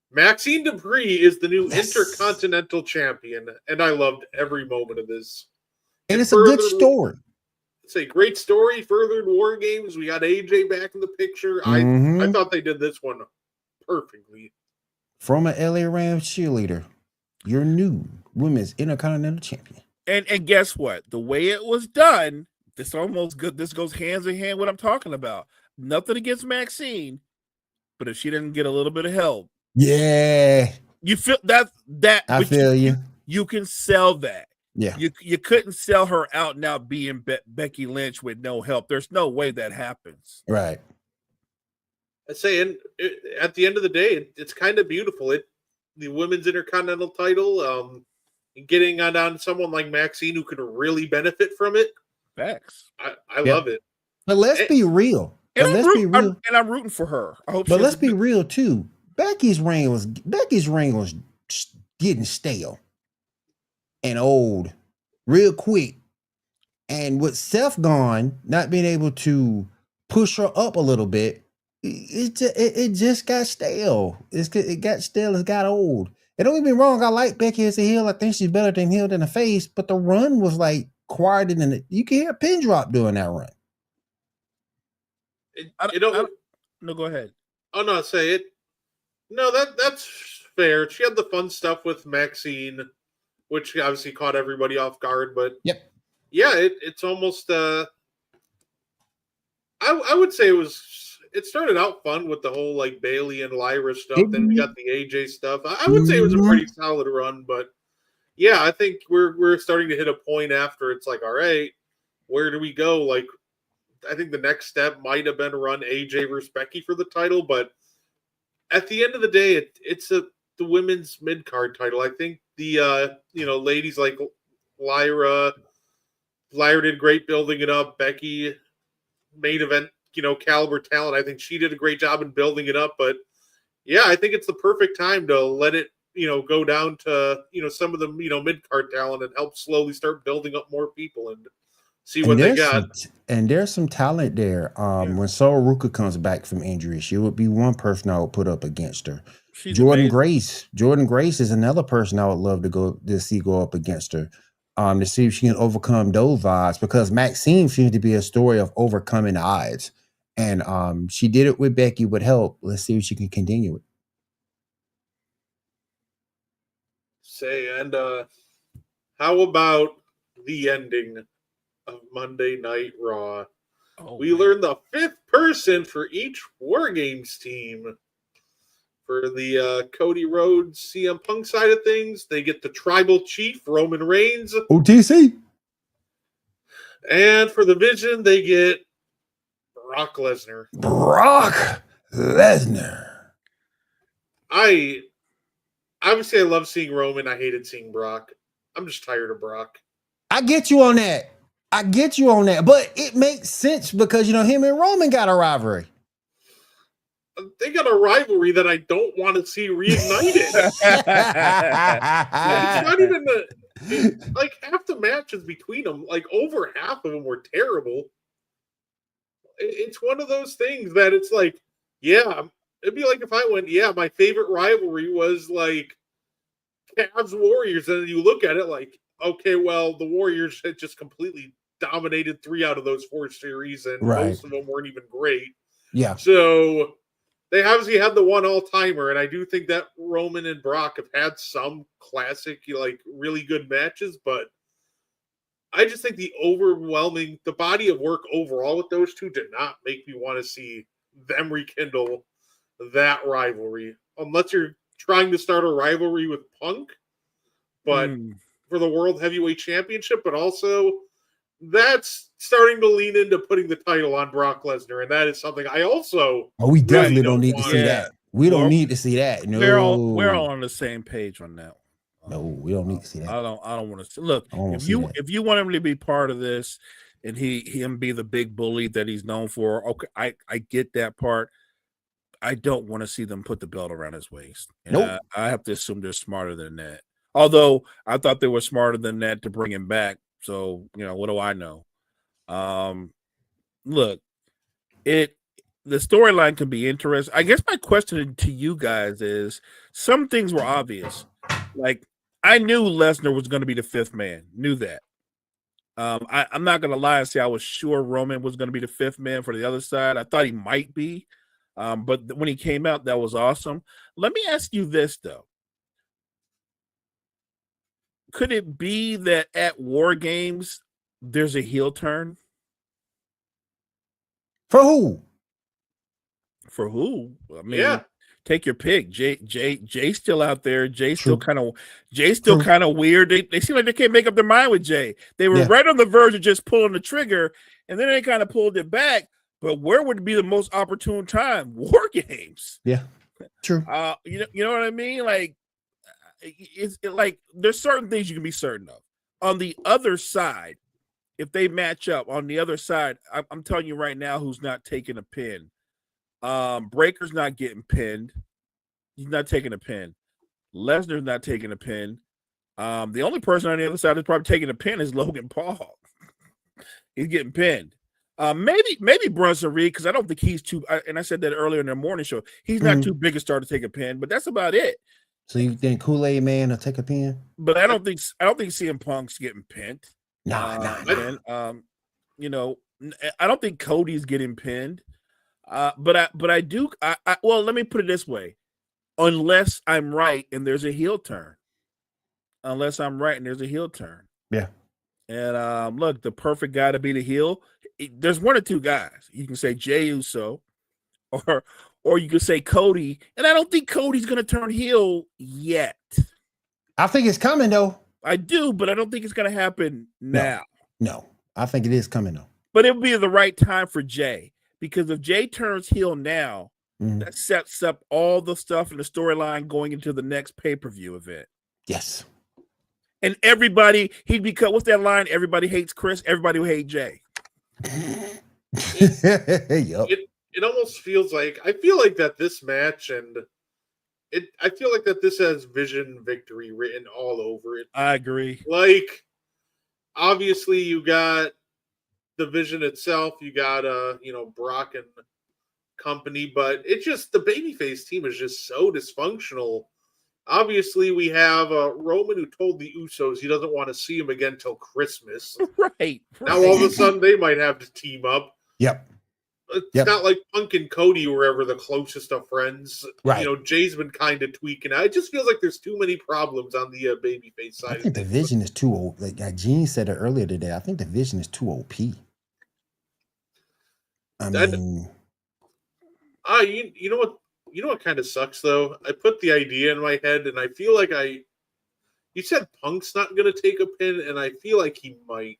Maxine Dupree is the new Intercontinental Champion, and I loved every moment of this. And it's a good story. It's a great story. Furthered War Games. We got AJ back in the picture. I thought they did this one perfectly. From an LA Rams cheerleader, your new Women's Intercontinental Champion. And guess what? The way it was done, this almost good. This goes hands in hand what I'm talking about. Nothing against Maxine, but if she didn't get a little bit of help, yeah, you feel that. I feel you. You can sell that. Yeah, you couldn't sell her out and out being Becky Lynch with no help. There's no way that happens. Right. I say, and at the end of the day, it's kind of beautiful. The Women's Intercontinental title, getting on someone like Maxine who could really benefit from it. Facts. I love it. But let's be real. And I'm rooting for her. I hope. But let's be real too. Becky's reign was getting stale and old real quick. And with Seth gone, not being able to push her up a little bit, it just got stale. It got stale. It got old. And don't get me wrong, I like Becky as a heel. I think she's better than heel than a face. But the run was like quieter than you can hear a pin drop during that run. No, go ahead. Oh no, say it. No, that's fair. She had the fun stuff with Maxine, which obviously caught everybody off guard. But yep, yeah, it's almost. I would say it started out fun with the whole Bailey and Lyra stuff. Then we got the AJ stuff. I would say it was a pretty solid run, but yeah, I think we're starting to hit a point after it's all right, where do we go? I think the next step might have been run AJ versus Becky for the title, but at the end of the day, it's the women's mid card title. I think the ladies like Lyra did great building it up. Becky, main event caliber talent. I think she did a great job in building it up. But yeah, I think it's the perfect time to let it go down to some of the mid card talent and help slowly start building up more people and see what they got. And there's some talent there. When Sora Ruka comes back from injury, she would be one person I would put up against her. Jordan Grace is another person I would love to see go up against her. to see if she can overcome those odds, because Maxine seems to be a story of overcoming odds. And she did it with Becky with help. Let's see if she can continue it. And how about the ending of Monday Night Raw? We learned the 5th person for each War Games team. For the Cody Rhodes CM Punk side of things, they get the Tribal Chief, Roman Reigns. OTC. And for the Vision, they get Brock Lesnar. Brock Lesnar. Obviously, I love seeing Roman. I hated seeing Brock. I'm just tired of Brock. I get you on that. But it makes sense because, him and Roman got a rivalry. They got a rivalry that I don't want to see reignited. It's not even like half the matches between them, like over half of them were terrible. It's one of those things that it's like, yeah, it'd be like if I went, yeah, my favorite rivalry was like Cavs Warriors, and then you look at it like, okay, well, the Warriors had just completely dominated 3 out of those 4 series, and most of them weren't even great. Yeah. So they obviously had the one all-timer, and I do think that Roman and Brock have had some classic, like, really good matches, but I just think the body of work overall with those two did not make me want to see them rekindle that rivalry. Unless you're trying to start a rivalry with Punk, but for the World Heavyweight Championship, but also that's starting to lean into putting the title on Brock Lesnar, and that is something I also. Oh, we definitely don't need to see that. We don't need to see that. No, we're all on the same page on that. No, we don't need to see that. I don't want to see. Look, if you want him to be part of this, and him be the big bully that he's known for, okay, I get that part. I don't want to see them put the belt around his waist. And nope. I have to assume they're smarter than that. Although I thought they were smarter than that to bring him back. So, what do I know? Look, the storyline could be interesting. I guess my question to you guys is, some things were obvious. Like, I knew Lesnar was going to be the 5th man. Knew that. I'm not going to lie and say I was sure Roman was going to be the 5th man for the other side. I thought he might be. But when he came out, that was awesome. Let me ask you this, though. Could it be that at War Games there's a heel turn? For who? For who? I mean, take your pick. Jay's still out there. Jay's still kind of weird. They seem like they can't make up their mind with Jay. They were right on the verge of just pulling the trigger, and then they kind of pulled it back. But where would be the most opportune time? War Games. Yeah, true. You know what I mean? Like, like there's certain things you can be certain of. On the other side, if they match up on the other side, I'm telling you right now, who's not taking a pin? Breaker's not getting pinned. He's not taking a pin. Lesnar's not taking a pin. The only person on the other side that's probably taking a pin is Logan Paul. He's getting pinned. Maybe Bronson Reed, because I don't think he's too. And I said that earlier in the morning show. He's not too big a star to take a pin, but that's about it. So you think Kool-Aid Man will take a pin? But I don't think CM Punk's getting pinned. Nah. I don't think Cody's getting pinned. But I do. Well, let me put it this way: unless I'm right and there's a heel turn. Yeah. And look, the perfect guy to be the heel. There's one or two guys. You can say Jey Uso, or you could say Cody. And I don't think Cody's going to turn heel yet. I think it's coming though. I do, but I don't think it's going to happen now. No, I think it is coming though. But it would be the right time for Jey, because if Jey turns heel now, that sets up all the stuff in the storyline going into the next pay-per-view event. Yes. And everybody, he'd become, what's that line? Everybody hates Chris. Everybody will hate Jey. It almost feels like, I feel like that this match I feel like that this has Vision victory written all over it. I agree. Like, obviously you got the Vision itself, you got Brock and company, but it's just the babyface team is just so dysfunctional Obviously, we have Roman, who told the Usos he doesn't want to see him again till Christmas. Right. Now all of a sudden they might have to team up. Yep. It's not like Punk and Cody were ever the closest of friends. Right. Jay's been kind of tweaking. It just feels like there's too many problems on the babyface side. I think the vision is too old. Like Gene said it earlier today. I think the vision is too OP. I mean, you know what? You know what kind of sucks though? I put the idea in my head, and I feel like you said Punk's not going to take a pin, and I feel like he might.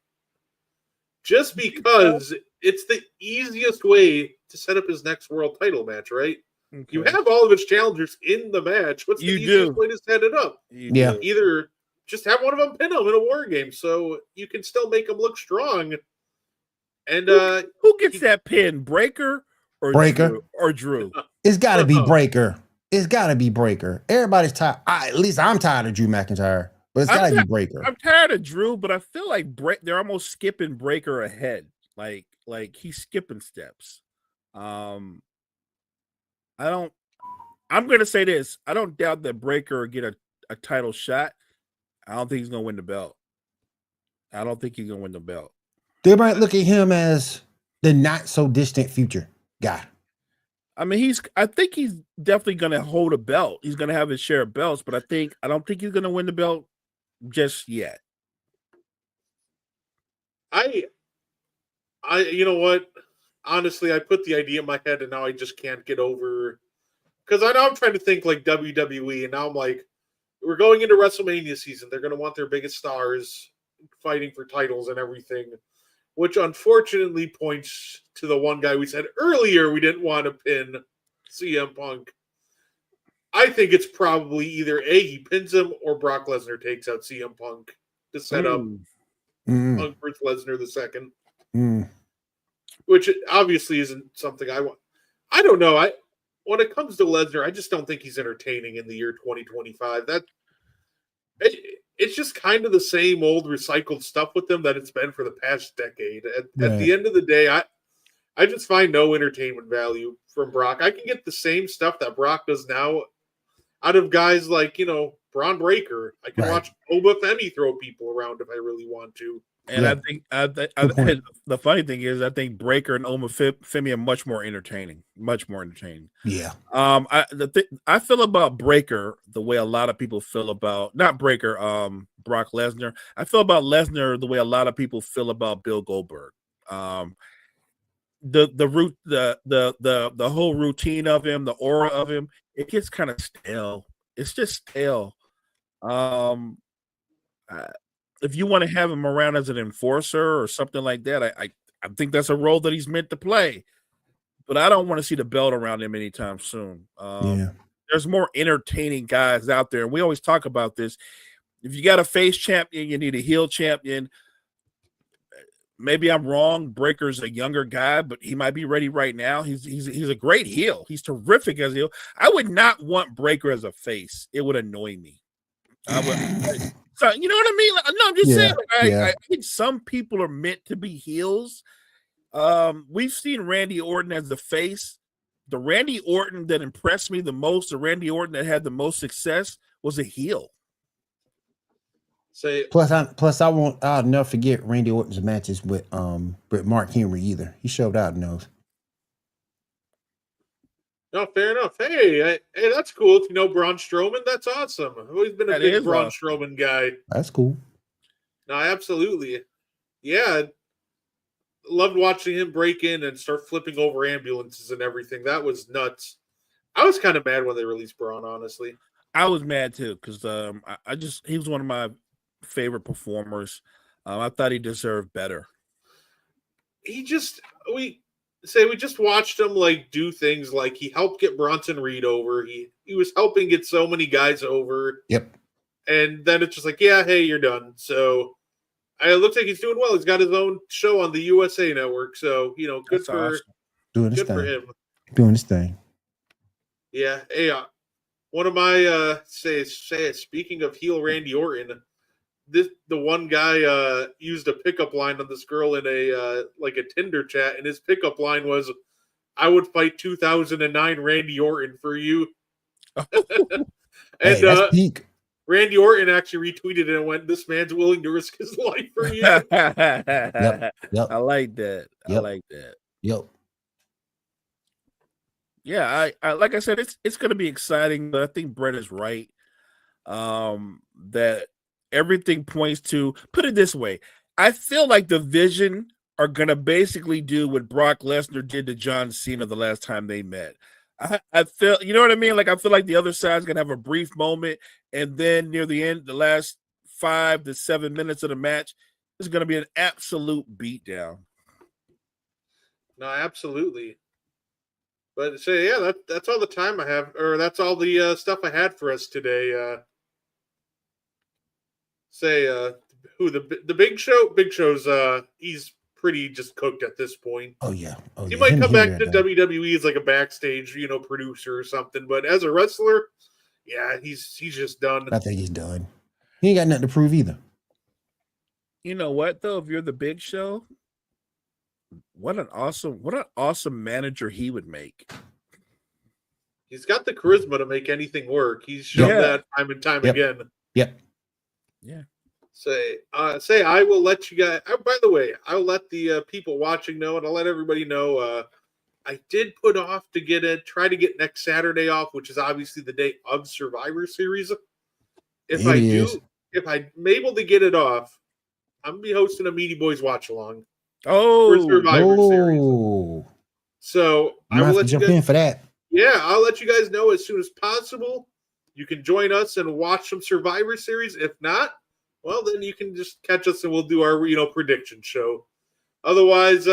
Just because it's the easiest way to set up his next world title match, right? Okay. You have all of his challengers in the match. What's the easiest way to set it up? Either just have one of them pin him in a war game, so you can still make him look strong. And who gets that pin? Breaker or Breaker or Drew? It's got to be Breaker. It's got to be Breaker. Everybody's tired. At least I'm tired of Drew McIntyre. But it's got to be Breaker. I'm tired of Drew, but I feel like they're almost skipping Breaker ahead. Like he's skipping steps. I'm going to say this. I don't doubt that Breaker will get a title shot. I don't think he's going to win the belt. They might look at him as the not so distant future guy. I mean, I think he's definitely going to hold a belt. He's going to have his share of belts, but I don't think he's going to win the belt just yet. You know what? Honestly, I put the idea in my head, and now I just can't get over, because I know I'm trying to think like WWE, and now I'm like, we're going into WrestleMania season. They're going to want their biggest stars fighting for titles and everything, which unfortunately points to the one guy we said earlier we didn't want to pin, CM Punk. I think it's probably either he pins him or Brock Lesnar takes out CM Punk to set up Punk versus Lesnar the second. Which obviously isn't something I want. I don't know. When it comes to Lesnar, I just don't think he's entertaining in the year 2025. It's just kind of the same old recycled stuff with them that it's been for the past decade. At the end of the day, I just find no entertainment value from Brock. I can get the same stuff that Brock does now out of guys like, Braun Breaker. I can watch Oba Femi throw people around if I really want to. And I think the funny thing is, I think Breaker and Oma Femi are much more entertaining. Yeah. I feel about Breaker the way a lot of people feel about not Breaker, Brock Lesnar. I feel about Lesnar the way a lot of people feel about Bill Goldberg. The whole routine of him, the aura of him, it gets kind of stale. It's just stale. If you want to have him around as an enforcer or something like that, I think that's a role that he's meant to play. But I don't want to see the belt around him anytime soon. There's more entertaining guys out there. And we always talk about this. If you got a face champion, you need a heel champion. Maybe I'm wrong. Breaker's a younger guy, but he might be ready right now. He's a great heel. He's terrific as a heel. I would not want Breaker as a face. It would annoy me. So you know what I mean? No, I'm just saying. I think some people are meant to be heels. We've seen Randy Orton as the face. The Randy Orton that impressed me the most, the Randy Orton that had the most success, was a heel. Plus, I'll never forget Randy Orton's matches with Mark Henry either. He showed out in those. No, fair enough. Hey, that's cool. If you know Braun Strowman, that's awesome. I've always been a big Braun Strowman guy. That's cool. No, absolutely. Yeah. Loved watching him break in and start flipping over ambulances and everything. That was nuts. I was kind of mad when they released Braun, honestly. I was mad too, because he was one of my favorite performers. I thought he deserved better. We just watched him do things like he helped get Bronson Reed over. He was helping get so many guys over. Yep. And then it's just like, yeah, hey, you're done. So it looks like he's doing well. He's got his own show on the USA Network. So, good for him. Doing his thing. Yeah. Hey, one of my speaking of heel Randy Orton, the one guy used a pickup line on this girl in a Tinder chat, and his pickup line was, "I would fight 2009 Randy Orton for you." Hey, And that's peak. Randy Orton actually retweeted it and went, "This man's willing to risk his life for you." Yep. I like that. I Yep. like that. Yep. Yeah, I like I said, it's going to be exciting, but I think Brett is right. That everything points to. Put it this way, I feel like the Vision are going to basically do what Brock Lesnar did to John Cena the last time they met. I feel, you know what I mean? Like I feel like the other side's going to have a brief moment, and then near the end, the last 5 to 7 minutes of the match is going to be an absolute beatdown. No, absolutely. But so yeah, that's all the time I have, or that's all the stuff I had for us today. Who the Big Show? Big Show's he's pretty just cooked at this point. Oh yeah. Oh He yeah. might come back here, to though. WWE as like a backstage, producer or something. But as a wrestler, yeah, he's just done. I think he's done. He ain't got nothing to prove either. You know what though? If you're the Big Show, what an awesome manager he would make. He's got the charisma to make anything work. He's shown that time and time again. Yep. Yeah. Say I will let you guys. By the way, I'll let the people watching know, and I'll let everybody know. I did put off to try to get next Saturday off, which is obviously the day of Survivor Series. If I'm able to get it off, I'm gonna be hosting a Meaty Boyz watch along. For Survivor Series. So I will let you jump guys in for that. Yeah, I'll let you guys know as soon as possible. You can join us and watch some Survivor Series. If not, well, then you can just catch us and we'll do our prediction show. Otherwise,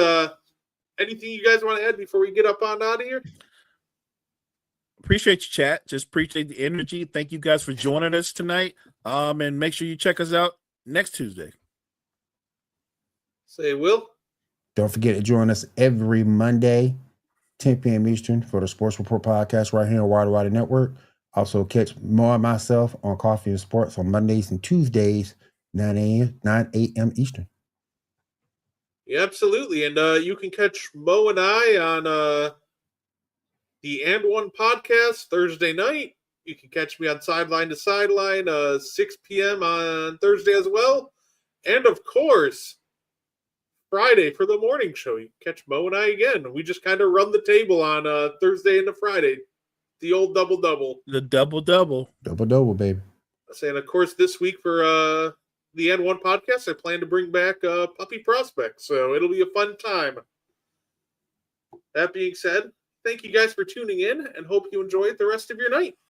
anything you guys want to add before we get up on out of here? Appreciate you, chat. Just appreciate the energy. Thank you guys for joining us tonight. And make sure you check us out next Tuesday. Say, Will. Don't forget to join us every Monday, 10 p.m. Eastern, for the Sports Report podcast right here on Wider Network. Also catch more of myself on Coffee and Sports on Mondays and Tuesdays, 9 a.m. Eastern. Yeah, absolutely. And you can catch Mo and I on the And One podcast Thursday night. You can catch me on Sideline to Sideline 6 p.m. on Thursday as well. And of course, Friday for the morning show. You can catch Mo and I again. We just kind of run the table on Thursday into Friday. The old double-double. The double-double. Double-double, baby. And of course, this week for the N1 podcast, I plan to bring back Puppy Prospect. So it'll be a fun time. That being said, thank you guys for tuning in and hope you enjoy the rest of your night.